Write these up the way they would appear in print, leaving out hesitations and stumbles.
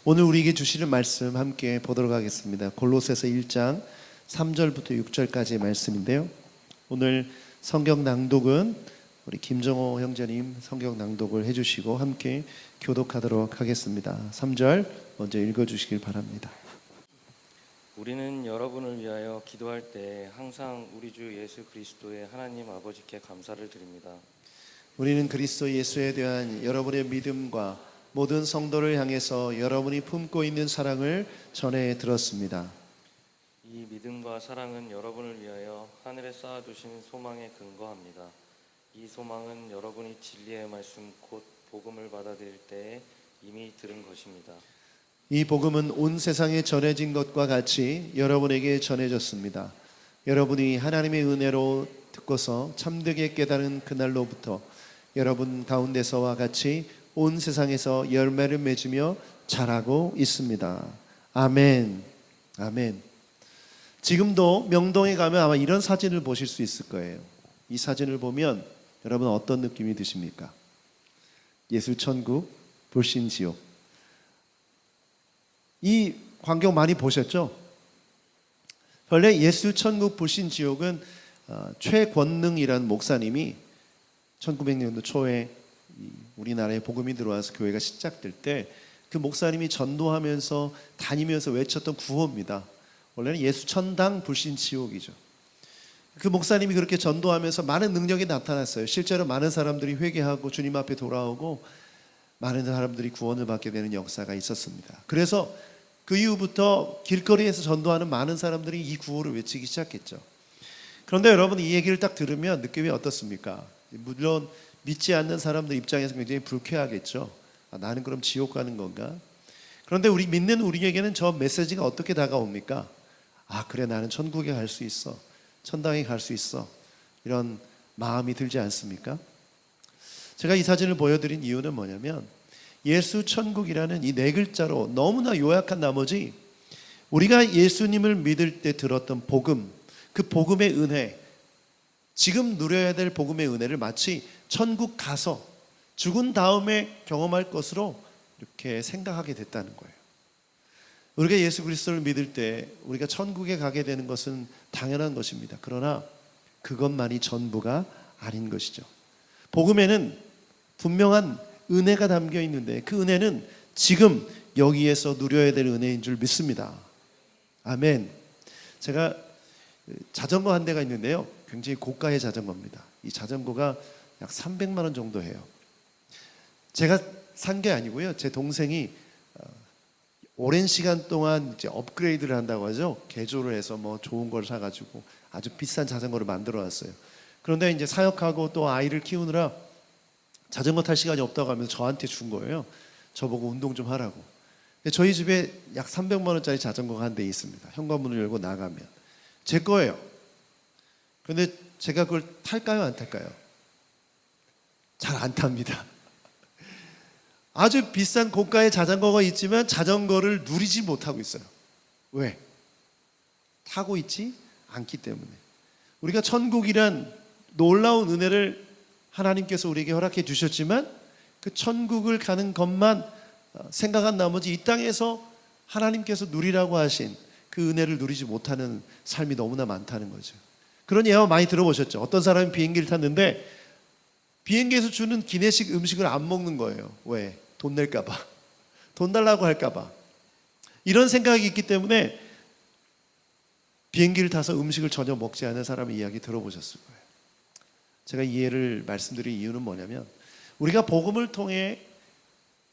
오늘 우리에게 주시는 말씀 함께 보도록 하겠습니다. 골로새서 1장 3절부터 6절까지의 말씀인데요. 오늘 성경 낭독은 우리 김정호 형제님 성경 낭독을 해주시고 함께 교독하도록 하겠습니다. 3절 먼저 읽어주시길 바랍니다. 우리는 여러분을 위하여 기도할 때 항상 우리 주 예수 그리스도의 하나님 아버지께 감사를 드립니다. 우리는 그리스도 예수에 대한 여러분의 믿음과 모든 성도를 향해서 여러분이 품고 있는 사랑을 전해 들었습니다. 이 믿음과 사랑은 여러분을 위하여 하늘에 쌓아두신 소망에 근거합니다. 이 소망은 여러분이 진리의 말씀 곧 복음을 받아들일 때에 이미 들은 것입니다. 이 복음은 온 세상에 전해진 것과 같이 여러분에게 전해졌습니다. 여러분이 하나님의 은혜로 듣고서 참되게 깨달은 그날로부터 여러분 가운데서와 같이 온 세상에서 열매를 맺으며 자라고 있습니다. 아멘. 아멘. 지금도 명동에 가면 아마 이런 사진을 보실 수 있을 거예요. 이 사진을 보면 여러분 어떤 느낌이 드십니까? 예술천국, 불신지옥. 이 광경 많이 보셨죠? 원래 예술천국, 불신지옥은 최권능이라는 목사님이 1900년도 초에 우리나라에 복음이 들어와서 교회가 시작될 때 그 목사님이 전도하면서 다니면서 외쳤던 구호입니다. 원래는 예수천당 불신지옥이죠. 그 목사님이 그렇게 전도하면서 많은 능력이 나타났어요. 실제로 많은 사람들이 회개하고 주님 앞에 돌아오고 많은 사람들이 구원을 받게 되는 역사가 있었습니다. 그래서 그 이후부터 길거리에서 전도하는 많은 사람들이 이 구호를 외치기 시작했죠. 그런데 여러분 이 얘기를 딱 들으면 느낌이 어떻습니까? 물론 믿지 않는 사람들 입장에서 굉장히 불쾌하겠죠. 나는 그럼 지옥 가는 건가? 그런데 우리 믿는 우리에게는 저 메시지가 어떻게 다가옵니까? 그래 나는 천국에 갈 수 있어. 천당에 갈 수 있어. 이런 마음이 들지 않습니까? 제가 이 사진을 보여드린 이유는 뭐냐면 예수 천국이라는 이 네 글자로 너무나 요약한 나머지 우리가 예수님을 믿을 때 들었던 복음, 그 복음의 은혜, 지금 누려야 될 복음의 은혜를 마치 천국 가서 죽은 다음에 경험할 것으로 이렇게 생각하게 됐다는 거예요. 우리가 예수 그리스도를 믿을 때 우리가 천국에 가게 되는 것은 당연한 것입니다. 그러나 그것만이 전부가 아닌 것이죠. 복음에는 분명한 은혜가 담겨 있는데 그 은혜는 지금 여기에서 누려야 될 은혜인 줄 믿습니다. 아멘. 제가 자전거 한 대가 있는데요. 굉장히 고가의 자전거입니다. 이 자전거가 약 300만 원 정도 해요. 제가 산 게 아니고요. 제 동생이 오랜 시간 동안 이제 업그레이드를 한다고 하죠. 개조를 해서 뭐 좋은 걸 사가지고 아주 비싼 자전거를 만들어 놨어요. 그런데 이제 사역하고 또 아이를 키우느라 자전거 탈 시간이 없다고 하면서 저한테 준 거예요. 저보고 운동 좀 하라고. 근데 저희 집에 약 300만 원짜리 자전거가 한 대 있습니다. 현관문을 열고 나가면 제 거예요. 그런데 제가 그걸 탈까요? 안 탈까요? 잘 안 탑니다. 아주 비싼 고가의 자전거가 있지만 자전거를 누리지 못하고 있어요. 왜? 타고 있지 않기 때문에. 우리가 천국이란 놀라운 은혜를 하나님께서 우리에게 허락해 주셨지만 그 천국을 가는 것만 생각한 나머지 이 땅에서 하나님께서 누리라고 하신 그 은혜를 누리지 못하는 삶이 너무나 많다는 거죠. 그런 예화 많이 들어보셨죠? 어떤 사람이 비행기를 탔는데 비행기에서 주는 기내식 음식을 안 먹는 거예요. 왜? 돈 낼까 봐. 돈 달라고 할까 봐. 이런 생각이 있기 때문에 비행기를 타서 음식을 전혀 먹지 않은 사람의 이야기 들어보셨을 거예요. 제가 이 예를 말씀드린 이유는 뭐냐면 우리가 복음을 통해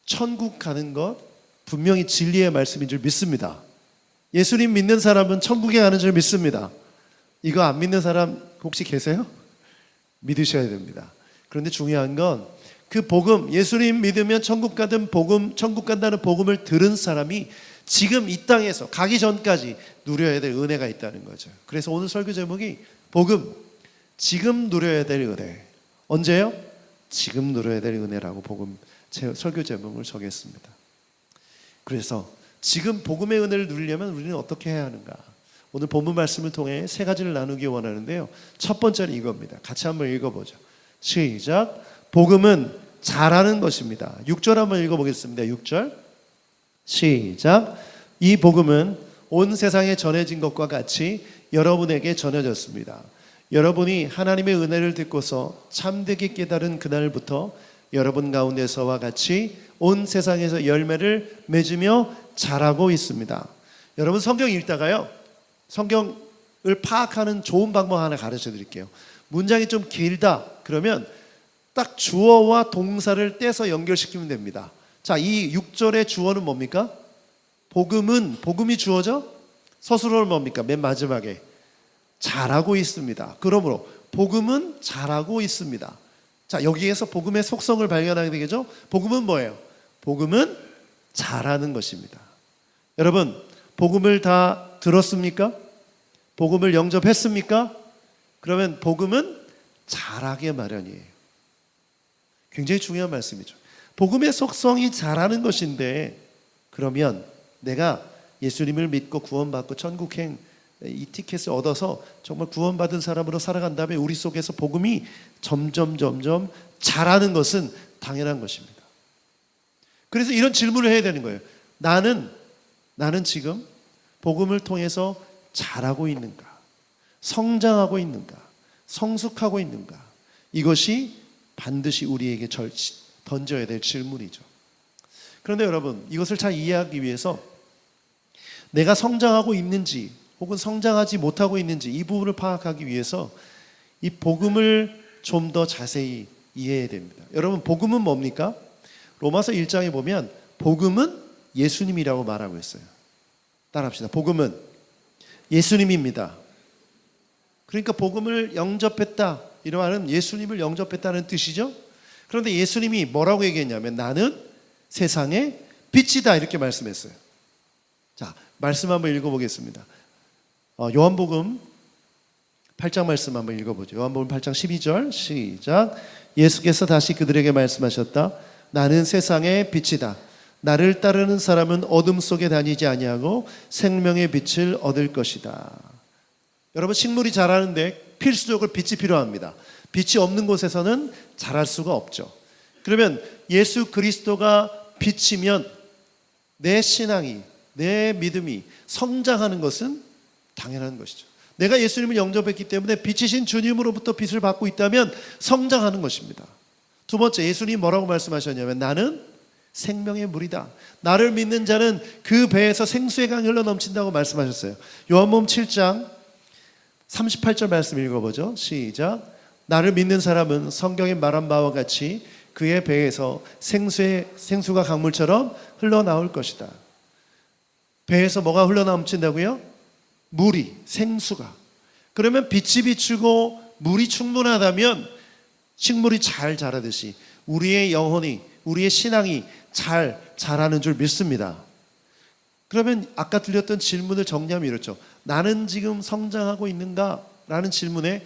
천국 가는 것 분명히 진리의 말씀인 줄 믿습니다. 예수님 믿는 사람은 천국에 가는 줄 믿습니다. 이거 안 믿는 사람 혹시 계세요? 믿으셔야 됩니다. 그런데 중요한 건 그 복음, 예수님 믿으면 천국 가든 복음, 천국 간다는 복음을 들은 사람이 지금 이 땅에서 가기 전까지 누려야 될 은혜가 있다는 거죠. 그래서 오늘 설교 제목이 복음, 지금 누려야 될 은혜. 언제요? 지금 누려야 될 은혜라고 복음 설교 제목을 정했습니다. 그래서 지금 복음의 은혜를 누리려면 우리는 어떻게 해야 하는가? 오늘 본문 말씀을 통해 세 가지를 나누기 원하는데요. 첫 번째는 이겁니다. 같이 한번 읽어보죠. 시작. 복음은 잘하는 것입니다. 6절 한번 읽어보겠습니다. 6절 시작. 이 복음은 온 세상에 전해진 것과 같이 여러분에게 전해졌습니다. 여러분이 하나님의 은혜를 듣고서 참되게 깨달은 그날부터 여러분 가운데서와 같이 온 세상에서 열매를 맺으며 자라고 있습니다. 여러분 성경 읽다가요, 성경을 파악하는 좋은 방법 하나 가르쳐 드릴게요. 문장이 좀 길다 그러면 딱 주어와 동사를 떼서 연결시키면 됩니다. 자, 이 6절의 주어는 뭡니까? 복음이 주어죠? 서술어는 뭡니까? 맨 마지막에 잘하고 있습니다. 그러므로 복음은 잘하고 있습니다. 자, 여기에서 복음의 속성을 발견하게 되겠죠? 복음은 뭐예요? 복음은 잘하는 것입니다. 여러분, 복음을 다 들었습니까? 복음을 영접했습니까? 그러면 복음은 잘하게 마련이에요. 굉장히 중요한 말씀이죠. 복음의 속성이 잘하는 것인데, 그러면 내가 예수님을 믿고 구원받고 천국행 이 티켓을 얻어서 정말 구원받은 사람으로 살아간 다음에 우리 속에서 복음이 점점 잘하는 것은 당연한 것입니다. 그래서 이런 질문을 해야 되는 거예요. 나는 지금 복음을 통해서 잘하고 있는가? 성장하고 있는가? 성숙하고 있는가? 이것이 반드시 우리에게 던져야 될 질문이죠. 그런데 여러분, 이것을 잘 이해하기 위해서 내가 성장하고 있는지 혹은 성장하지 못하고 있는지 이 부분을 파악하기 위해서 이 복음을 좀 더 자세히 이해해야 됩니다. 여러분, 복음은 뭡니까? 로마서 1장에 보면 복음은 예수님이라고 말하고 있어요. 따라합시다. 복음은 예수님입니다. 그러니까 복음을 영접했다, 이런 말은 예수님을 영접했다는 뜻이죠. 그런데 예수님이 뭐라고 얘기했냐면 나는 세상의 빛이다, 이렇게 말씀했어요. 자, 말씀 한번 읽어보겠습니다. 요한복음 8장 말씀 한번 읽어보죠. 요한복음 8장 12절 시작. 예수께서 다시 그들에게 말씀하셨다. 나는 세상의 빛이다. 나를 따르는 사람은 어둠 속에 다니지 아니하고 생명의 빛을 얻을 것이다. 여러분, 식물이 자라는데 필수적으로 빛이 필요합니다. 빛이 없는 곳에서는 자랄 수가 없죠. 그러면 예수 그리스도가 빛이면 내 신앙이, 내 믿음이 성장하는 것은 당연한 것이죠. 내가 예수님을 영접했기 때문에 빛이신 주님으로부터 빛을 받고 있다면 성장하는 것입니다. 두 번째, 예수님이 뭐라고 말씀하셨냐면 나는 생명의 물이다. 나를 믿는 자는 그 배에서 생수의 강이 흘러 넘친다고 말씀하셨어요. 요한복음 7장 38절 말씀 읽어보죠. 시작. 나를 믿는 사람은 성경에 말한 바와 같이 그의 배에서 생수가 강물처럼 흘러나올 것이다. 배에서 뭐가 흘러넘친다고요? 물이, 생수가. 그러면 빛이 비추고 물이 충분하다면 식물이 잘 자라듯이 우리의 영혼이, 우리의 신앙이 잘 자라는 줄 믿습니다. 그러면 아까 들렸던 질문을 정리하면 이렇죠. 나는 지금 성장하고 있는가? 라는 질문에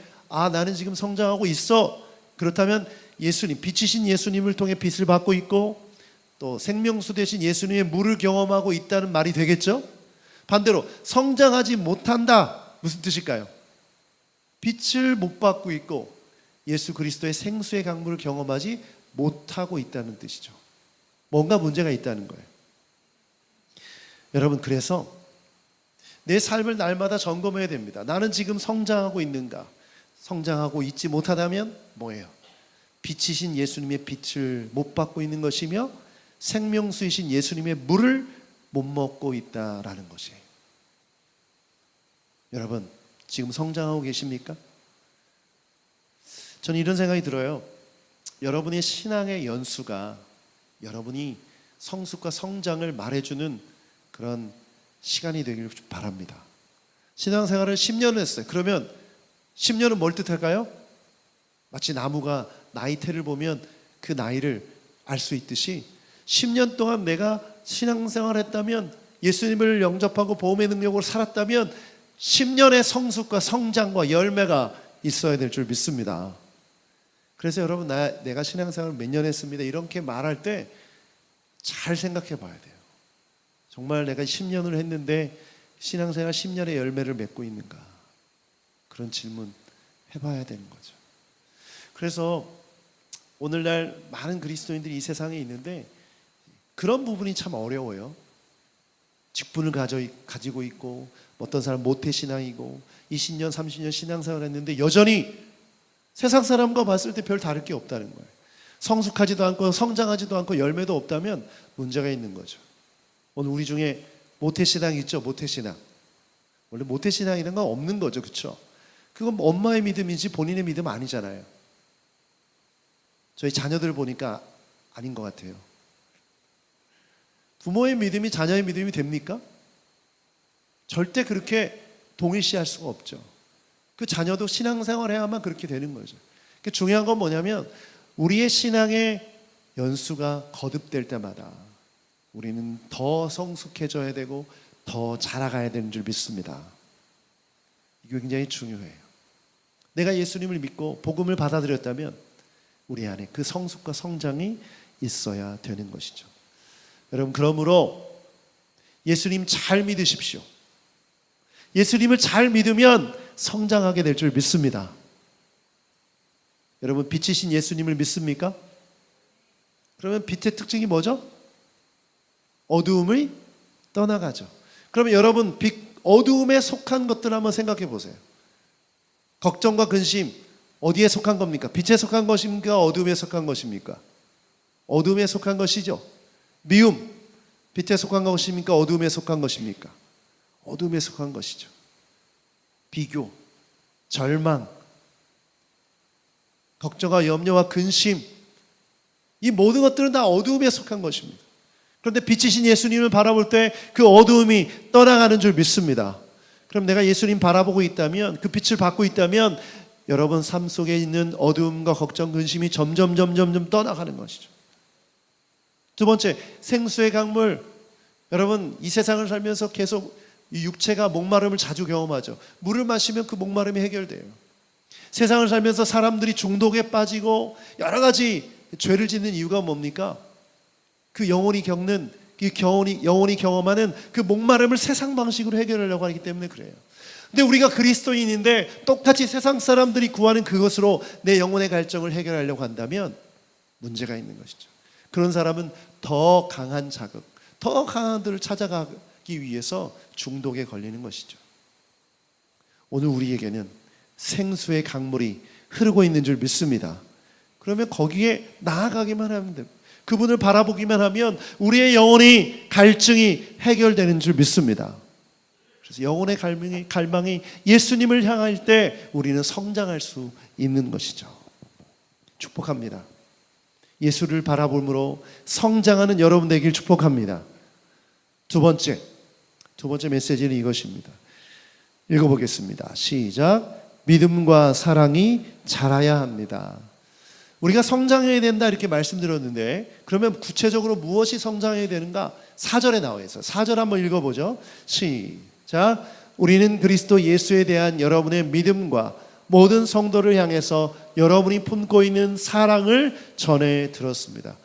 나는 지금 성장하고 있어. 그렇다면 예수님, 빛이신 예수님을 통해 빛을 받고 있고 또 생명수 되신 예수님의 물을 경험하고 있다는 말이 되겠죠? 반대로 성장하지 못한다. 무슨 뜻일까요? 빛을 못 받고 있고 예수 그리스도의 생수의 강물을 경험하지 못하고 있다는 뜻이죠. 뭔가 문제가 있다는 거예요. 여러분, 그래서 내 삶을 날마다 점검해야 됩니다. 나는 지금 성장하고 있는가? 성장하고 있지 못하다면 뭐예요? 빛이신 예수님의 빛을 못 받고 있는 것이며 생명수이신 예수님의 물을 못 먹고 있다라는 것이에요. 여러분, 지금 성장하고 계십니까? 저는 이런 생각이 들어요. 여러분의 신앙의 연수가 여러분이 성숙과 성장을 말해주는 그런 시간이 되길 바랍니다. 신앙생활을 10년을 했어요. 그러면 10년은 뭘 뜻할까요? 마치 나무가 나이테를 보면 그 나이를 알 수 있듯이 10년 동안 내가 신앙생활을 했다면, 예수님을 영접하고 보험의 능력으로 살았다면 10년의 성숙과 성장과 열매가 있어야 될 줄 믿습니다. 그래서 여러분, 내가 신앙생활 몇 년 했습니다 이렇게 말할 때 잘 생각해 봐야 돼요. 정말 내가 10년을 했는데 신앙생활 10년의 열매를 맺고 있는가? 그런 질문 해봐야 되는 거죠. 그래서 오늘날 많은 그리스도인들이 이 세상에 있는데 그런 부분이 참 어려워요. 직분을 가지고 있고 어떤 사람 모태신앙이고 20년 30년 신앙생활을 했는데 여전히 세상 사람과 봤을 때 별 다를 게 없다는 거예요. 성숙하지도 않고 성장하지도 않고 열매도 없다면 문제가 있는 거죠. 오늘 우리 중에 모태신앙 있죠? 모태신앙. 원래 모태신앙이라는 건 없는 거죠. 그렇죠? 그건 엄마의 믿음이지 본인의 믿음 아니잖아요. 저희 자녀들 보니까 아닌 것 같아요. 부모의 믿음이 자녀의 믿음이 됩니까? 절대 그렇게 동일시할 수가 없죠. 그 자녀도 신앙생활 해야만 그렇게 되는 거죠. 중요한 건 뭐냐면 우리의 신앙의 연수가 거듭될 때마다 우리는 더 성숙해져야 되고 더 자라가야 되는 줄 믿습니다. 이게 굉장히 중요해요. 내가 예수님을 믿고 복음을 받아들였다면 우리 안에 그 성숙과 성장이 있어야 되는 것이죠. 여러분, 그러므로 예수님 잘 믿으십시오. 예수님을 잘 믿으면 성장하게 될 줄 믿습니다. 여러분, 빛이신 예수님을 믿습니까? 그러면 빛의 특징이 뭐죠? 어두움을 떠나가죠. 그러면 여러분, 어두움에 속한 것들 한번 생각해 보세요. 걱정과 근심, 어디에 속한 겁니까? 빛에 속한 것입니까? 어두움에 속한 것입니까? 어두움에 속한 것이죠. 미움, 빛에 속한 것입니까? 어두움에 속한 것입니까? 어둠에 속한 것이죠. 비교, 절망, 걱정과 염려와 근심, 이 모든 것들은 다 어두움에 속한 것입니다. 그런데 빛이신 예수님을 바라볼 때 그 어두움이 떠나가는 줄 믿습니다. 그럼 내가 예수님 바라보고 있다면, 그 빛을 받고 있다면 여러분 삶 속에 있는 어두움과 걱정, 근심이 점점 떠나가는 것이죠. 두 번째, 생수의 강물. 여러분, 이 세상을 살면서 계속 이 육체가 목마름을 자주 경험하죠. 물을 마시면 그 목마름이 해결돼요. 세상을 살면서 사람들이 중독에 빠지고 여러 가지 죄를 짓는 이유가 뭡니까? 그 영혼이 경험하는 그 목마름을 세상 방식으로 해결하려고 하기 때문에 그래요. 근데 우리가 그리스도인인데 똑같이 세상 사람들이 구하는 그것으로 내 영혼의 갈증을 해결하려고 한다면 문제가 있는 것이죠. 그런 사람은 더 강한 자극, 더 강한 들을 찾아가기 위해서 중독에 걸리는 것이죠. 오늘 우리에게는 생수의 강물이 흐르고 있는 줄 믿습니다. 그러면 거기에 나아가기만 하면 됩니다. 그분을 바라보기만 하면 우리의 영혼의 갈증이 해결되는 줄 믿습니다. 그래서 영혼의 갈망이 예수님을 향할 때 우리는 성장할 수 있는 것이죠. 축복합니다. 예수를 바라봄으로 성장하는 여러분 되길 축복합니다. 두 번째 메시지는 이것입니다. 읽어보겠습니다. 시작. 믿음과 사랑이 자라야 합니다. 우리가 성장해야 된다 이렇게 말씀드렸는데 그러면 구체적으로 무엇이 성장해야 되는가? 4절에 나와 있어요. 4절 한번 읽어보죠. 시작. 우리는 그리스도 예수에 대한 여러분의 믿음과 모든 성도를 향해서 여러분이 품고 있는 사랑을 전해 들었습니다.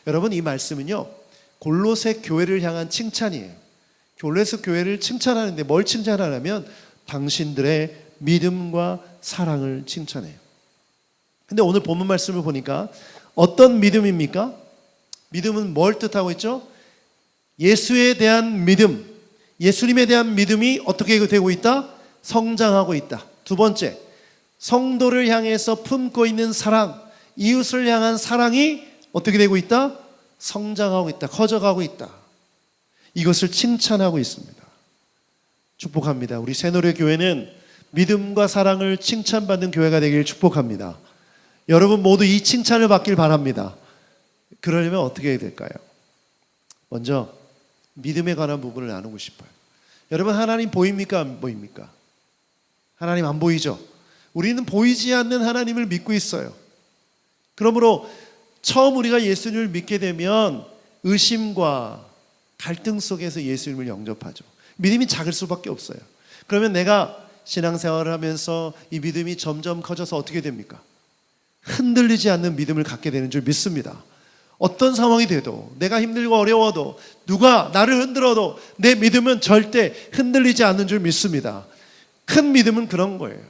여러분, 이 말씀은요 골로새 교회를 향한 칭찬이에요. 골로새 교회를 칭찬하는데 뭘 칭찬하냐면 당신들의 믿음과 사랑을 칭찬해요. 근데 오늘 본문 말씀을 보니까 어떤 믿음입니까? 믿음은 뭘 뜻하고 있죠? 예수에 대한 믿음, 예수님에 대한 믿음이 어떻게 되고 있다? 성장하고 있다. 두 번째, 성도를 향해서 품고 있는 사랑, 이웃을 향한 사랑이 어떻게 되고 있다? 성장하고 있다. 커져가고 있다. 이것을 칭찬하고 있습니다. 축복합니다. 우리 새노래교회는 믿음과 사랑을 칭찬받는 교회가 되길 축복합니다. 여러분 모두 이 칭찬을 받길 바랍니다. 그러려면 어떻게 해야 될까요? 먼저 믿음에 관한 부분을 나누고 싶어요. 여러분, 하나님 보입니까? 안 보입니까? 하나님 안 보이죠? 우리는 보이지 않는 하나님을 믿고 있어요. 그러므로 처음 우리가 예수님을 믿게 되면 의심과 갈등 속에서 예수님을 영접하죠. 믿음이 작을 수밖에 없어요. 그러면 내가 신앙생활을 하면서 이 믿음이 점점 커져서 어떻게 됩니까? 흔들리지 않는 믿음을 갖게 되는 줄 믿습니다. 어떤 상황이 돼도, 내가 힘들고 어려워도, 누가 나를 흔들어도 내 믿음은 절대 흔들리지 않는 줄 믿습니다. 큰 믿음은 그런 거예요.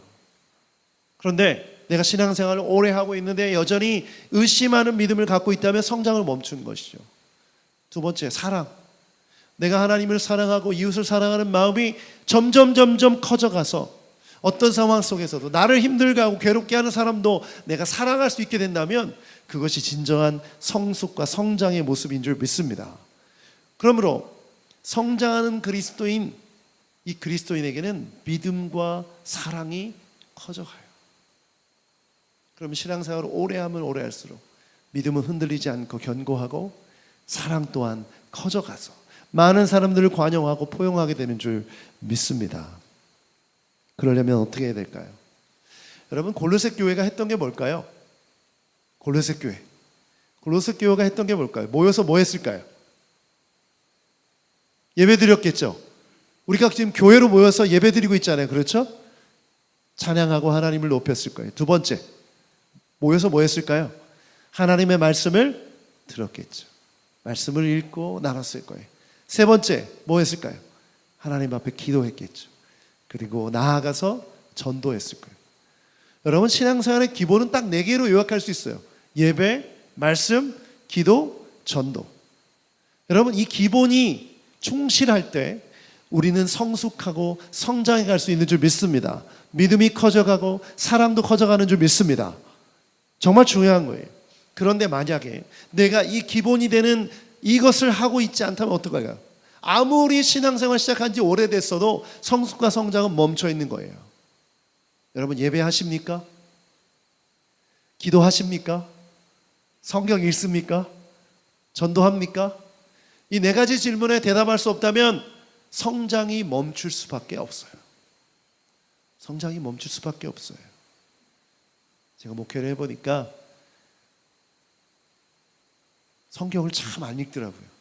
그런데 내가 신앙생활을 오래 하고 있는데 여전히 의심하는 믿음을 갖고 있다면 성장을 멈춘 것이죠. 두 번째, 사랑. 내가 하나님을 사랑하고 이웃을 사랑하는 마음이 점점 커져가서 어떤 상황 속에서도 나를 힘들게 하고 괴롭게 하는 사람도 내가 사랑할 수 있게 된다면 그것이 진정한 성숙과 성장의 모습인 줄 믿습니다. 그러므로 성장하는 그리스도인, 이 그리스도인에게는 믿음과 사랑이 커져가요. 그러면 신앙생활을 오래 하면 오래 할수록 믿음은 흔들리지 않고 견고하고 사랑 또한 커져가서 많은 사람들을 관용하고 포용하게 되는 줄 믿습니다. 그러려면 어떻게 해야 될까요? 여러분, 골로새 교회가 했던 게 뭘까요? 골로새 교회가 했던 게 뭘까요? 모여서 뭐 했을까요? 예배 드렸겠죠. 우리가 지금 교회로 모여서 예배 드리고 있잖아요. 그렇죠? 찬양하고 하나님을 높였을 거예요. 두 번째, 모여서 뭐 했을까요? 하나님의 말씀을 들었겠죠. 말씀을 읽고 나눴을 거예요. 세 번째, 뭐 했을까요? 하나님 앞에 기도했겠죠. 그리고 나아가서 전도했을 거예요. 여러분, 신앙생활의 기본은 딱 4개로 요약할 수 있어요. 예배, 말씀, 기도, 전도. 여러분, 이 기본이 충실할 때 우리는 성숙하고 성장해 갈 수 있는 줄 믿습니다. 믿음이 커져가고 사랑도 커져가는 줄 믿습니다. 정말 중요한 거예요. 그런데 만약에 내가 이 기본이 되는 이것을 하고 있지 않다면 어떡할까요? 아무리 신앙생활 시작한 지 오래됐어도 성숙과 성장은 멈춰 있는 거예요. 여러분, 예배하십니까? 기도하십니까? 성경 읽습니까? 전도합니까? 이 4가지 질문에 대답할 수 없다면 성장이 멈출 수밖에 없어요. 성장이 멈출 수밖에 없어요. 제가 목회를 해보니까 성경을 참 안 읽더라고요.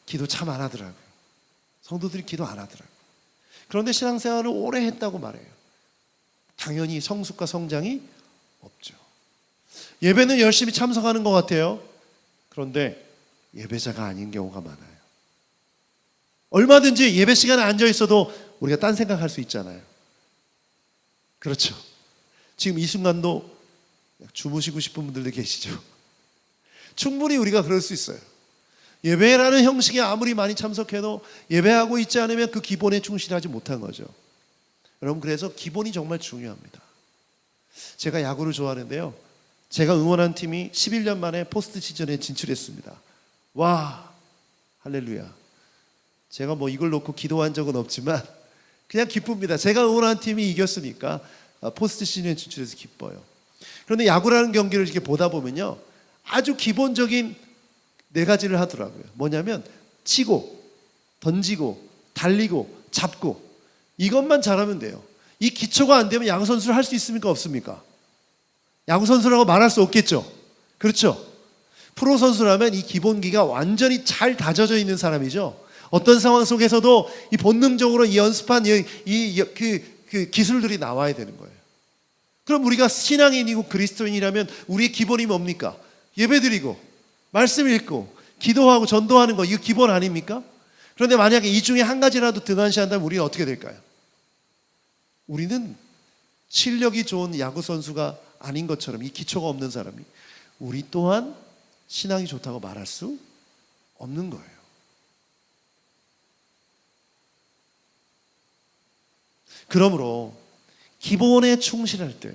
기도 참 안 하더라고요. 성도들이 기도 안 하더라고요. 그런데 신앙생활을 오래 했다고 말해요. 당연히 성숙과 성장이 없죠. 예배는 열심히 참석하는 것 같아요. 그런데 예배자가 아닌 경우가 많아요. 얼마든지 예배 시간에 앉아 있어도 우리가 딴 생각할 수 있잖아요. 그렇죠. 지금 이 순간도 주무시고 싶은 분들도 계시죠. 충분히 우리가 그럴 수 있어요. 예배라는 형식에 아무리 많이 참석해도 예배하고 있지 않으면 그 기본에 충실하지 못한 거죠. 여러분, 그래서 기본이 정말 중요합니다. 제가 야구를 좋아하는데요, 제가 응원한 팀이 11년 만에 포스트 시즌에 진출했습니다. 와, 할렐루야. 제가 뭐 이걸 놓고 기도한 적은 없지만 그냥 기쁩니다. 제가 응원한 팀이 이겼으니까 포스트 시즌에 진출해서 기뻐요. 그런데 야구라는 경기를 이렇게 보다 보면요, 아주 기본적인 4가지를 하더라고요. 뭐냐면 치고, 던지고, 달리고, 잡고, 이것만 잘하면 돼요. 이 기초가 안 되면 야구 선수를 할 수 있습니까? 없습니까? 야구 선수라고 말할 수 없겠죠. 그렇죠? 프로 선수라면 이 기본기가 완전히 잘 다져져 있는 사람이죠. 어떤 상황 속에서도 이 본능적으로 이 연습한 그 기술들이 나와야 되는 거예요. 그럼 우리가 신앙인이고 그리스도인이라면 우리의 기본이 뭡니까? 예배드리고 말씀 읽고 기도하고 전도하는 거, 이거 기본 아닙니까? 그런데 만약에 이 중에 한 가지라도 등한시한다면 우리는 어떻게 될까요? 우리는 실력이 좋은 야구 선수가 아닌 것처럼, 이 기초가 없는 사람이 우리 또한 신앙이 좋다고 말할 수 없는 거예요. 그러므로 기본에 충실할 때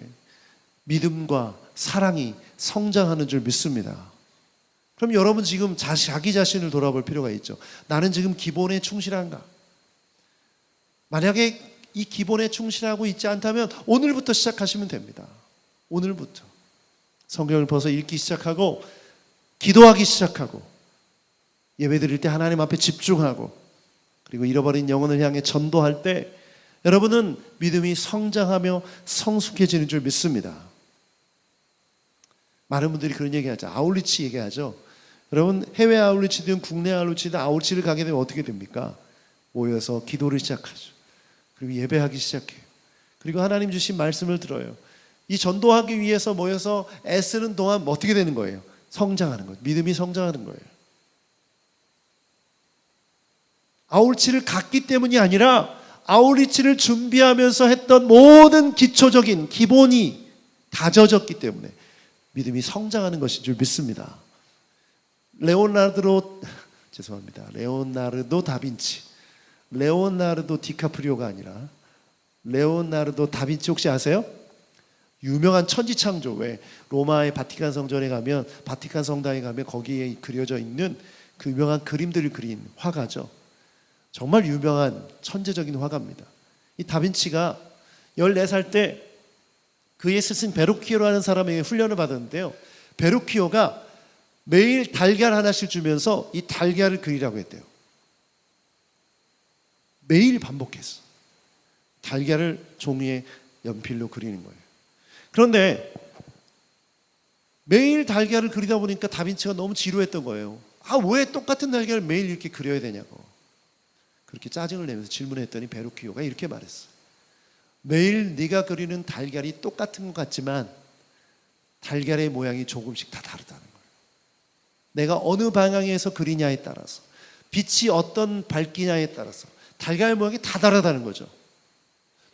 믿음과 사랑이 성장하는 줄 믿습니다. 그럼 여러분, 지금 자기 자신을 돌아볼 필요가 있죠. 나는 지금 기본에 충실한가? 만약에 이 기본에 충실하고 있지 않다면 오늘부터 시작하시면 됩니다. 오늘부터 성경을 벗어 읽기 시작하고 기도하기 시작하고 예배 드릴 때 하나님 앞에 집중하고 그리고 잃어버린 영혼을 향해 전도할 때 여러분은 믿음이 성장하며 성숙해지는 줄 믿습니다. 많은 분들이 그런 얘기하죠. 아울리치 얘기하죠. 여러분, 해외 아울리치든 국내 아울리치든 아울리치를 가게 되면 어떻게 됩니까? 모여서 기도를 시작하죠. 그리고 예배하기 시작해요. 그리고 하나님 주신 말씀을 들어요. 이 전도하기 위해서 모여서 애쓰는 동안 어떻게 되는 거예요? 성장하는 거예요. 믿음이 성장하는 거예요. 아울리치를 갔기 때문이 아니라 아울리치를 준비하면서 했던 모든 기초적인 기본이 다져졌기 때문에 믿음이 성장하는 것인 줄 믿습니다. 레오나르도 죄송합니다. 레오나르도 다빈치. 레오나르도 디카프리오가 아니라 레오나르도 다빈치 혹시 아세요? 유명한 천지창조. 왜 로마의 바티칸 성전에 가면, 바티칸 성당에 가면 거기에 그려져 있는 그 유명한 그림들을 그린 화가죠. 정말 유명한 천재적인 화가입니다. 이 다빈치가 14살 때 그의 스승 베루키오라는 사람에게 훈련을 받았는데요, 베루키오가 매일 달걀 하나씩 주면서 이 달걀을 그리라고 했대요. 매일 반복했어. 달걀을 종이에 연필로 그리는 거예요. 그런데 매일 달걀을 그리다 보니까 다빈치가 너무 지루했던 거예요. 왜 똑같은 달걀을 매일 이렇게 그려야 되냐고. 그렇게 짜증을 내면서 질문했더니 베루키오가 이렇게 말했어요. 매일 네가 그리는 달걀이 똑같은 것 같지만 달걀의 모양이 조금씩 다 다르다는 거예요. 내가 어느 방향에서 그리냐에 따라서, 빛이 어떤 밝기냐에 따라서 달걀 모양이 다 다르다는 거죠.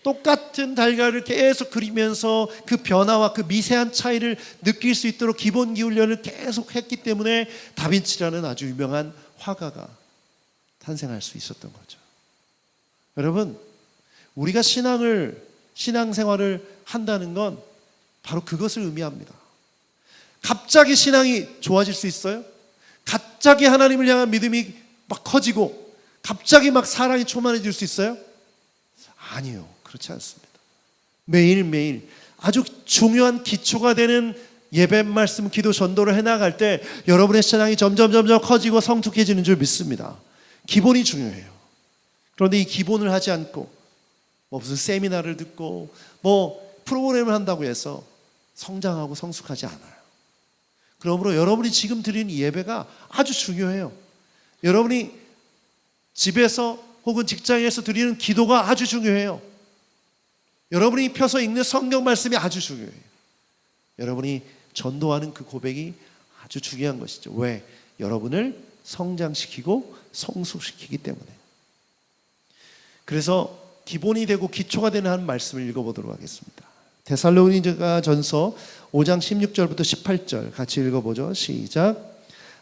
똑같은 달걀을 계속 그리면서 그 변화와 그 미세한 차이를 느낄 수 있도록 기본기 훈련을 계속 했기 때문에 다빈치라는 아주 유명한 화가가 탄생할 수 있었던 거죠. 여러분, 우리가 신앙생활을 한다는 건 바로 그것을 의미합니다. 갑자기 신앙이 좋아질 수 있어요? 갑자기 하나님을 향한 믿음이 막 커지고 갑자기 막 사랑이 충만해질 수 있어요? 아니요, 그렇지 않습니다. 매일매일 아주 중요한 기초가 되는 예배 말씀, 기도, 전도를 해나갈 때 여러분의 신앙이 점점 커지고 성숙해지는 줄 믿습니다. 기본이 중요해요. 그런데 이 기본을 하지 않고 무슨 세미나를 듣고 프로그램을 한다고 해서 성장하고 성숙하지 않아요. 그러므로 여러분이 지금 드리는 예배가 아주 중요해요. 여러분이 집에서 혹은 직장에서 드리는 기도가 아주 중요해요. 여러분이 펴서 읽는 성경 말씀이 아주 중요해요. 여러분이 전도하는 그 고백이 아주 중요한 것이죠. 왜? 여러분을 성장시키고 성숙시키기 때문에. 그래서 기본이 되고 기초가 되는 한 말씀을 읽어보도록 하겠습니다. 데살로니가 전서 5장 16절부터 18절 같이 읽어보죠. 시작.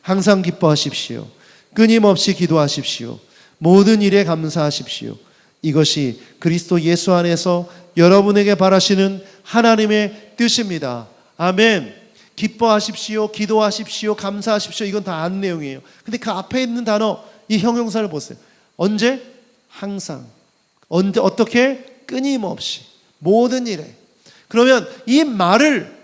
항상 기뻐하십시오. 끊임없이 기도하십시오. 모든 일에 감사하십시오. 이것이 그리스도 예수 안에서 여러분에게 바라시는 하나님의 뜻입니다. 아멘. 기뻐하십시오. 기도하십시오. 감사하십시오. 이건 다 아는 내용이에요. 근데 그 앞에 있는 단어, 이 형용사를 보세요. 언제? 항상. 언제? 어떻게? 끊임없이. 모든 일에. 그러면 이 말을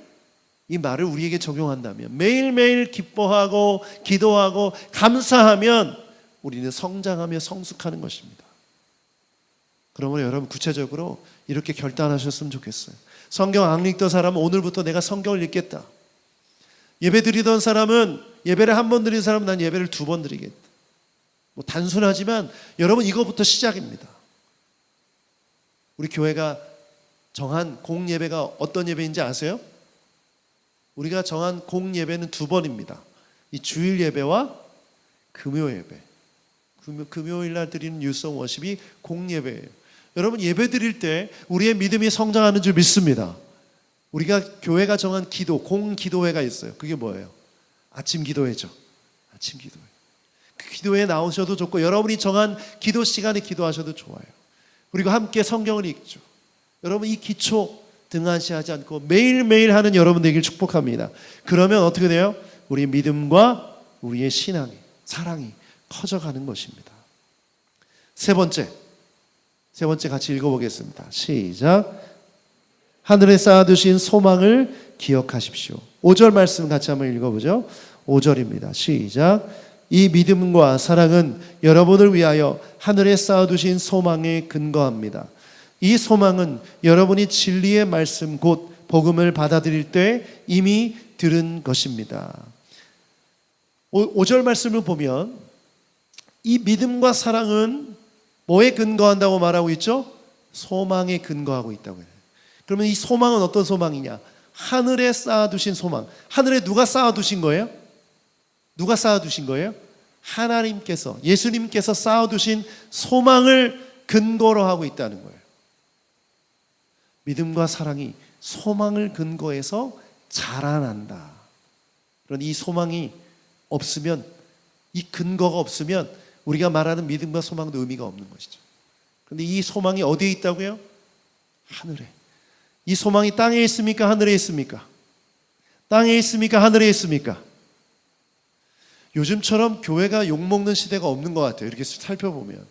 우리에게 적용한다면, 매일매일 기뻐하고 기도하고 감사하면 우리는 성장하며 성숙하는 것입니다. 그러므로 여러분 구체적으로 이렇게 결단하셨으면 좋겠어요. 성경 안 읽던 사람은 오늘부터 내가 성경을 읽겠다. 예배 드리던 사람은, 예배를 한 번 드린 사람은 난 예배를 2번 드리겠다. 단순하지만 여러분 이거부터 시작입니다. 우리 교회가 정한 공예배가 어떤 예배인지 아세요? 우리가 정한 공예배는 2번입니다. 이 주일 예배와 금요 예배. 금요일 날 드리는 유성 워십이 공예배예요. 여러분 예배 드릴 때 우리의 믿음이 성장하는 줄 믿습니다. 우리가 교회가 정한 기도, 공기도회가 있어요. 그게 뭐예요? 아침 기도회죠. 아침 기도회. 그 기도회에 나오셔도 좋고 여러분이 정한 기도 시간에 기도하셔도 좋아요. 그리고 함께 성경을 읽죠. 여러분 이 기초 등한시하지 않고 매일매일 하는 여러분 되길 축복합니다. 그러면 어떻게 돼요? 우리의 믿음과 우리의 신앙이, 사랑이 커져가는 것입니다. 세 번째 같이 읽어보겠습니다. 시작. 하늘에 쌓아두신 소망을 기억하십시오. 5절 말씀 같이 한번 읽어보죠. 5절입니다. 시작. 이 믿음과 사랑은 여러분을 위하여 하늘에 쌓아두신 소망에 근거합니다. 이 소망은 여러분이 진리의 말씀 곧 복음을 받아들일 때 이미 들은 것입니다. 5절 말씀을 보면 이 믿음과 사랑은 뭐에 근거한다고 말하고 있죠? 소망에 근거하고 있다고 해요. 그러면 이 소망은 어떤 소망이냐? 하늘에 쌓아두신 소망. 하늘에 누가 쌓아두신 거예요? 누가 쌓아두신 거예요? 하나님께서, 예수님께서 쌓아두신 소망을 근거로 하고 있다는 거예요. 믿음과 사랑이 소망을 근거해서 자라난다. 그런 이 소망이 없으면 이 근거가 없으면 우리가 말하는 믿음과 소망도 의미가 없는 것이죠. 그런데 이 소망이 어디에 있다고요? 하늘에. 이 소망이 땅에 있습니까? 하늘에 있습니까? 땅에 있습니까? 하늘에 있습니까? 요즘처럼 교회가 욕먹는 시대가 없는 것 같아요. 이렇게 살펴보면.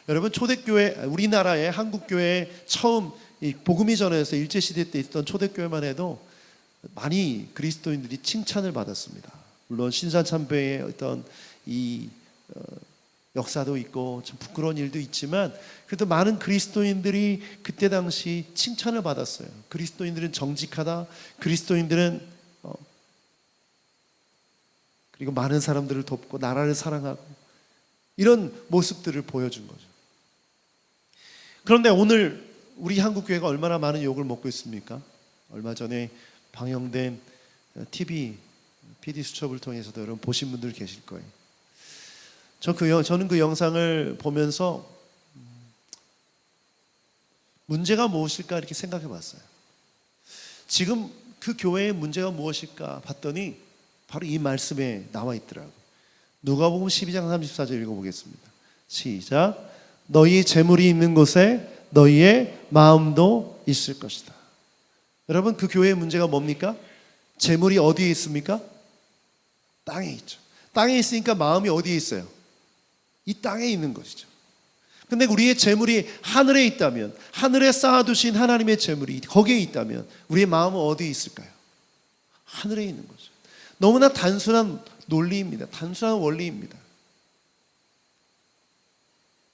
여러분, 초대교회, 우리나라의 한국교회에 처음 이 복음이 전해서 일제시대 때 있던 초대교회만 해도 많이 그리스도인들이 칭찬을 받았습니다. 물론 신사참배의 어떤 이 역사도 있고 좀 부끄러운 일도 있지만 그래도 많은 그리스도인들이 그때 당시 칭찬을 받았어요. 그리스도인들은 정직하다. 그리스도인들은 그리고 많은 사람들을 돕고 나라를 사랑하고 이런 모습들을 보여준 거죠. 그런데 오늘 우리 한국교회가 얼마나 많은 욕을 먹고 있습니까? 얼마 전에 방영된 TV PD 수첩을 통해서도 여러분 보신 분들 계실 거예요. 저는 그 영상을 보면서 문제가 무엇일까 이렇게 생각해 봤어요. 지금 그 교회의 문제가 무엇일까 봤더니 바로 이 말씀에 나와 있더라고요. 누가복음 12장 34절 읽어보겠습니다. 시작. 너희 재물이 있는 곳에 너희의 마음도 있을 것이다. 여러분, 그 교회의 문제가 뭡니까? 재물이 어디에 있습니까? 땅에 있죠. 땅에 있으니까 마음이 어디에 있어요? 이 땅에 있는 것이죠. 근데 우리의 재물이 하늘에 있다면, 하늘에 쌓아두신 하나님의 재물이 거기에 있다면 우리의 마음은 어디에 있을까요? 하늘에 있는 거죠. 너무나 단순한 논리입니다. 단순한 원리입니다.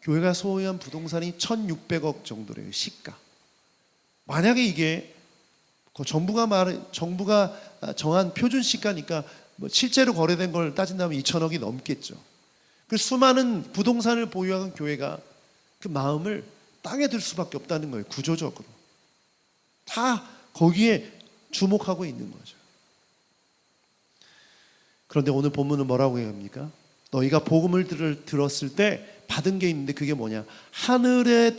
교회가 소유한 부동산이 1,600억 정도래요. 시가. 만약에 이게 정부가 정한 표준 시가니까 실제로 거래된 걸 따진다면 2,000억이 넘겠죠. 그 수많은 부동산을 보유한 교회가 그 마음을 땅에 둘 수밖에 없다는 거예요. 구조적으로. 다 거기에 주목하고 있는 거죠. 그런데 오늘 본문은 뭐라고 합니까? 너희가 복음을 들었을 때 받은 게 있는데 그게 뭐냐? 하늘에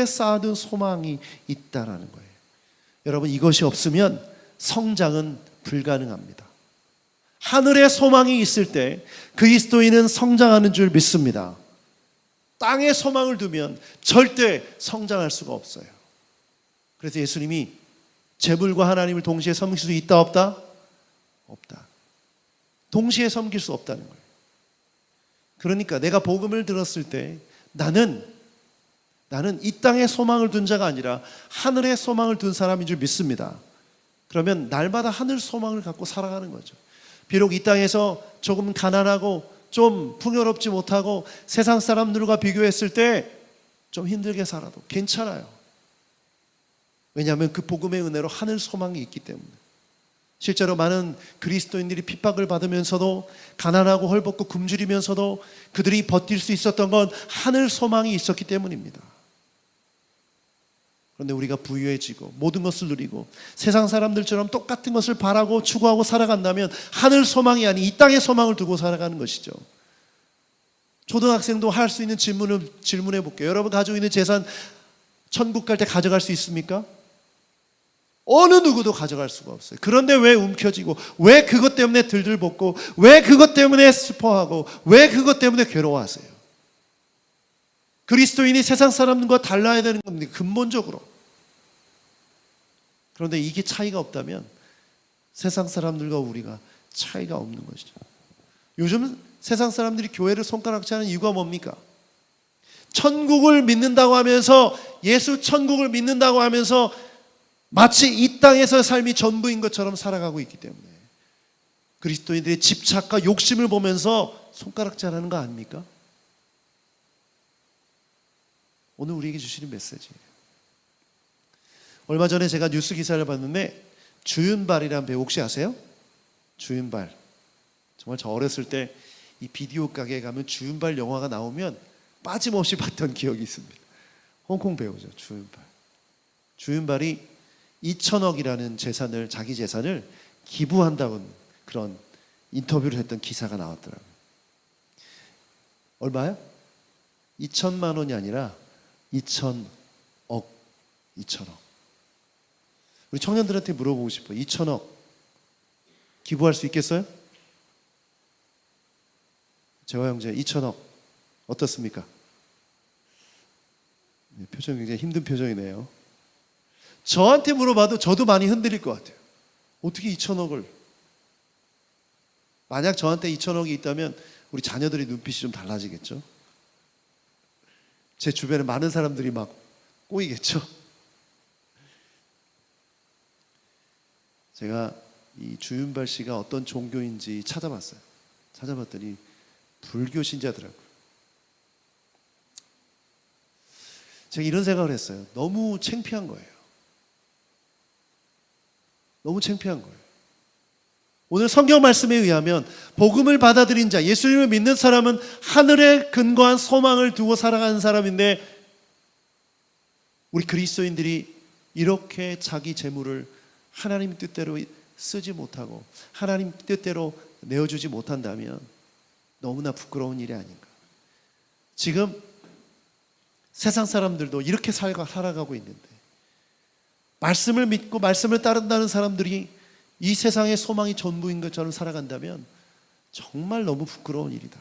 쌓아둔 소망이 있다라는 거예요. 여러분, 이것이 없으면 성장은 불가능합니다. 하늘에 소망이 있을 때 그리스도인은 성장하는 줄 믿습니다. 땅에 소망을 두면 절대 성장할 수가 없어요. 그래서 예수님이 재물과 하나님을 동시에 섬길 수 있다 없다? 없다. 동시에 섬길 수 없다는 거예요. 그러니까 내가 복음을 들었을 때 나는 이 땅에 소망을 둔 자가 아니라 하늘에 소망을 둔 사람인 줄 믿습니다. 그러면 날마다 하늘 소망을 갖고 살아가는 거죠. 비록 이 땅에서 조금 가난하고 좀 풍요롭지 못하고 세상 사람들과 비교했을 때 좀 힘들게 살아도 괜찮아요. 왜냐하면 그 복음의 은혜로 하늘 소망이 있기 때문에. 실제로 많은 그리스도인들이 핍박을 받으면서도 가난하고 헐벗고 굶주리면서도 그들이 버틸 수 있었던 건 하늘 소망이 있었기 때문입니다. 그런데 우리가 부유해지고 모든 것을 누리고 세상 사람들처럼 똑같은 것을 바라고 추구하고 살아간다면 하늘 소망이 아닌 이 땅의 소망을 두고 살아가는 것이죠. 초등학생도 할 수 있는 질문을 질문해 볼게요. 여러분 가지고 있는 재산 천국 갈 때 가져갈 수 있습니까? 어느 누구도 가져갈 수가 없어요. 그런데 왜 움켜쥐고, 왜 그것 때문에 들들볶고, 왜 그것 때문에 슬퍼하고, 왜 그것 때문에 괴로워하세요? 그리스도인이 세상 사람들과 달라야 되는 겁니다. 근본적으로. 그런데 이게 차이가 없다면 세상 사람들과 우리가 차이가 없는 것이죠. 요즘 세상 사람들이 교회를 손가락질 하는 이유가 뭡니까? 천국을 믿는다고 하면서, 예수 천국을 믿는다고 하면서 마치 이 땅에서 삶이 전부인 것처럼 살아가고 있기 때문에 그리스도인들의 집착과 욕심을 보면서 손가락질하는 거 아닙니까? 오늘 우리에게 주시는 메시지예요. 얼마 전에 제가 뉴스 기사를 봤는데 주윤발이라는 배우 혹시 아세요? 주윤발. 정말 저 어렸을 때 이 비디오 가게에 가면 주윤발 영화가 나오면 빠짐없이 봤던 기억이 있습니다. 홍콩 배우죠. 주윤발이 2,000억이라는 재산을, 자기 재산을 기부한다는 그런 인터뷰를 했던 기사가 나왔더라고요. 얼마요? 2천만 원이 아니라 2,000억. 우리 청년들한테 물어보고 싶어요. 2,000억 기부할 수 있겠어요? 재화 형제 2천억 어떻습니까? 네, 표정이 굉장히 힘든 표정이네요. 저한테 물어봐도 저도 많이 흔들릴 것 같아요. 어떻게 2천억을? 만약 저한테 2천억이 있다면 우리 자녀들의 눈빛이 좀 달라지겠죠? 제 주변에 많은 사람들이 막 꼬이겠죠? 제가 이 주윤발 씨가 어떤 종교인지 찾아봤어요. 찾아봤더니 불교 신자더라고요. 제가 이런 생각을 했어요. 너무 창피한 거예요. 너무 창피한 거예요. 오늘 성경 말씀에 의하면 복음을 받아들인 자, 예수님을 믿는 사람은 하늘에 근거한 소망을 두고 살아가는 사람인데, 우리 그리스도인들이 이렇게 자기 재물을 하나님 뜻대로 쓰지 못하고 하나님 뜻대로 내어주지 못한다면 너무나 부끄러운 일이 아닌가. 지금 세상 사람들도 이렇게 살아가고 있는데, 말씀을 믿고 말씀을 따른다는 사람들이 이 세상의 소망이 전부인 것처럼 살아간다면 정말 너무 부끄러운 일이다,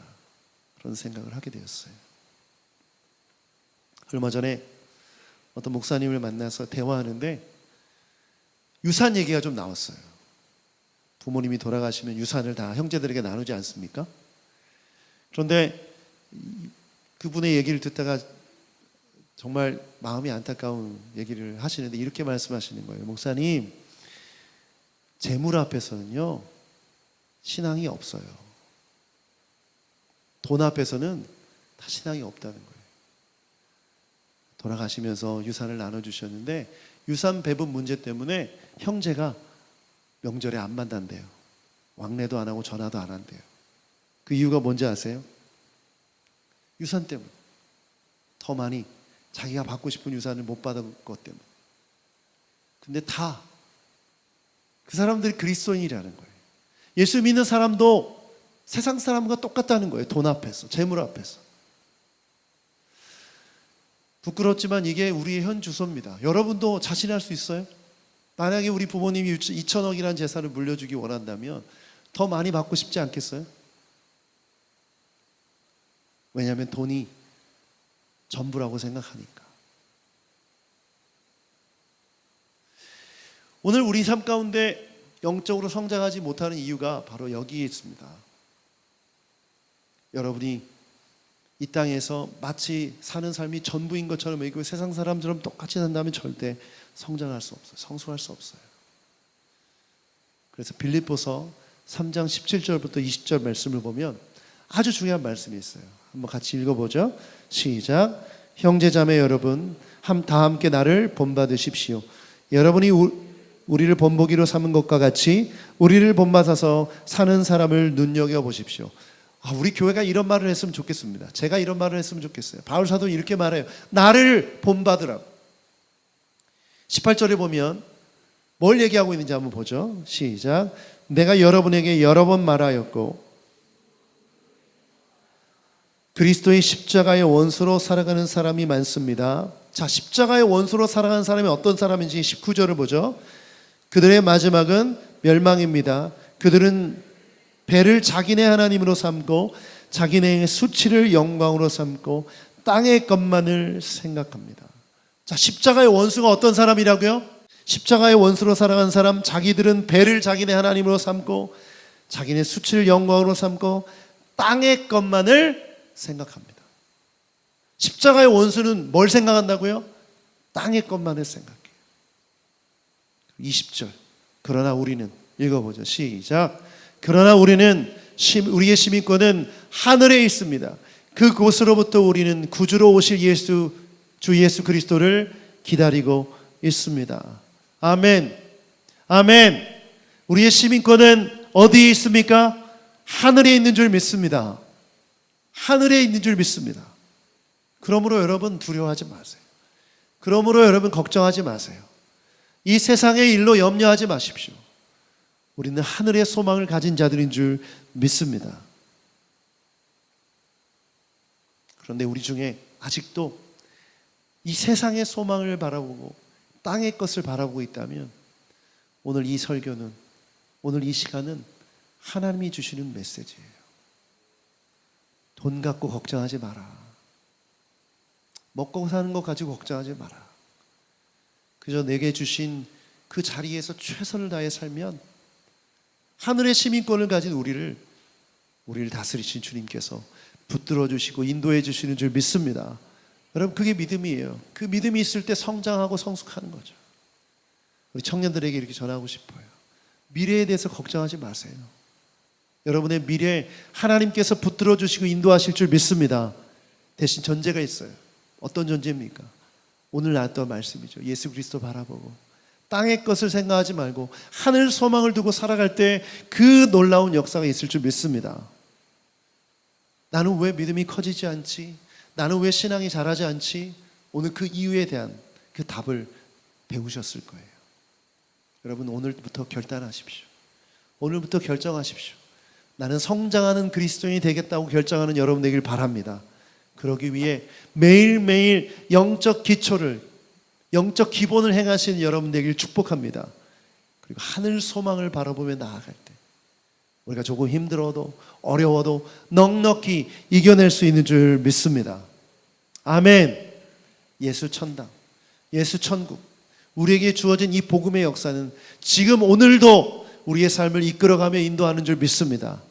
그런 생각을 하게 되었어요. 얼마 전에 어떤 목사님을 만나서 대화하는데 유산 얘기가 좀 나왔어요. 부모님이 돌아가시면 유산을 다 형제들에게 나누지 않습니까? 그런데 그분의 얘기를 듣다가 정말 마음이 안타까운 얘기를 하시는데 이렇게 말씀하시는 거예요. 목사님, 재물 앞에서는요 신앙이 없어요. 돈 앞에서는 다 신앙이 없다는 거예요. 돌아가시면서 유산을 나눠주셨는데 유산 배분 문제 때문에 형제가 명절에 안 만난대요. 왕래도 안 하고 전화도 안 한대요. 그 이유가 뭔지 아세요? 유산 때문에. 더 많이 자기가 받고 싶은 유산을 못 받은 것 때문에. 근데 다 그 사람들이 그리스도인이라는 거예요. 예수 믿는 사람도 세상 사람과 똑같다는 거예요. 돈 앞에서, 재물 앞에서. 부끄럽지만 이게 우리의 현 주소입니다. 여러분도 자신할 수 있어요? 만약에 우리 부모님이 2천억이라는 재산을 물려주기 원한다면 더 많이 받고 싶지 않겠어요? 왜냐하면 돈이 전부라고 생각하니까. 오늘 우리 삶 가운데 영적으로 성장하지 못하는 이유가 바로 여기에 있습니다. 여러분이 이 땅에서 마치 사는 삶이 전부인 것처럼 여기고 세상 사람처럼 똑같이 산다면 절대 성장할 수 없어요. 성숙할 수 없어요. 그래서 빌립보서 3장 17절부터 20절 말씀을 보면 아주 중요한 말씀이 있어요. 한번 같이 읽어보죠. 시작. 형제자매 여러분, 다 함께 나를 본받으십시오. 여러분이 우리를 본보기로 삼은 것과 같이 우리를 본받아서 사는 사람을 눈여겨보십시오. 우리 교회가 이런 말을 했으면 좋겠습니다. 제가 이런 말을 했으면 좋겠어요. 바울 사도는 이렇게 말해요. 나를 본받으라고. 18절에 보면 뭘 얘기하고 있는지 한번 보죠. 시작. 내가 여러분에게 여러 번 말하였고 그리스도의 십자가의 원수로 살아가는 사람이 많습니다. 자, 십자가의 원수로 살아가는 사람이 어떤 사람인지 19절을 보죠. 그들의 마지막은 멸망입니다. 그들은 배를 자기네 하나님으로 삼고 자기네의 수치를 영광으로 삼고 땅의 것만을 생각합니다. 자, 십자가의 원수가 어떤 사람이라고요? 십자가의 원수로 살아간 사람, 자기들은 배를 자기네 하나님으로 삼고 자기네 수치를 영광으로 삼고 땅의 것만을 생각합니다. 십자가의 원수는 뭘 생각한다고요? 땅의 것만을 생각해요. 20절. 그러나 우리는, 읽어보죠. 시작. 그러나 우리는 우리의 시민권은 하늘에 있습니다. 그곳으로부터 우리는 구주로 오실 주 예수 그리스도를 기다리고 있습니다. 아멘. 아멘. 우리의 시민권은 어디에 있습니까? 하늘에 있는 줄 믿습니다. 하늘에 있는 줄 믿습니다. 그러므로 여러분 두려워하지 마세요. 그러므로 여러분 걱정하지 마세요. 이 세상의 일로 염려하지 마십시오. 우리는 하늘의 소망을 가진 자들인 줄 믿습니다. 그런데 우리 중에 아직도 이 세상의 소망을 바라보고 땅의 것을 바라보고 있다면 오늘 이 설교는, 오늘 이 시간은 하나님이 주시는 메시지예요. 돈 갖고 걱정하지 마라. 먹고 사는 거 가지고 걱정하지 마라. 그저 내게 주신 그 자리에서 최선을 다해 살면 하늘의 시민권을 가진 우리를 다스리신 주님께서 붙들어 주시고 인도해 주시는 줄 믿습니다. 여러분, 그게 믿음이에요. 그 믿음이 있을 때 성장하고 성숙하는 거죠. 우리 청년들에게 이렇게 전하고 싶어요. 미래에 대해서 걱정하지 마세요. 여러분의 미래에 하나님께서 붙들어 주시고 인도하실 줄 믿습니다. 대신 전제가 있어요. 어떤 전제입니까? 오늘 나왔던 말씀이죠. 예수 그리스도 바라보고 땅의 것을 생각하지 말고 하늘 소망을 두고 살아갈 때 그 놀라운 역사가 있을 줄 믿습니다. 나는 왜 믿음이 커지지 않지? 나는 왜 신앙이 자라지 않지? 오늘 그 이유에 대한 그 답을 배우셨을 거예요. 여러분, 오늘부터 결단하십시오. 오늘부터 결정하십시오. 나는 성장하는 그리스도인이 되겠다고 결정하는 여러분 되길 바랍니다. 그러기 위해 매일매일 영적 기초를, 영적 기본을 행하시는 여러분 되길 축복합니다. 그리고 하늘 소망을 바라보며 나아갈 때 우리가 조금 힘들어도 어려워도 넉넉히 이겨낼 수 있는 줄 믿습니다. 아멘. 예수 천당, 예수 천국, 우리에게 주어진 이 복음의 역사는 지금 오늘도 우리의 삶을 이끌어가며 인도하는 줄 믿습니다.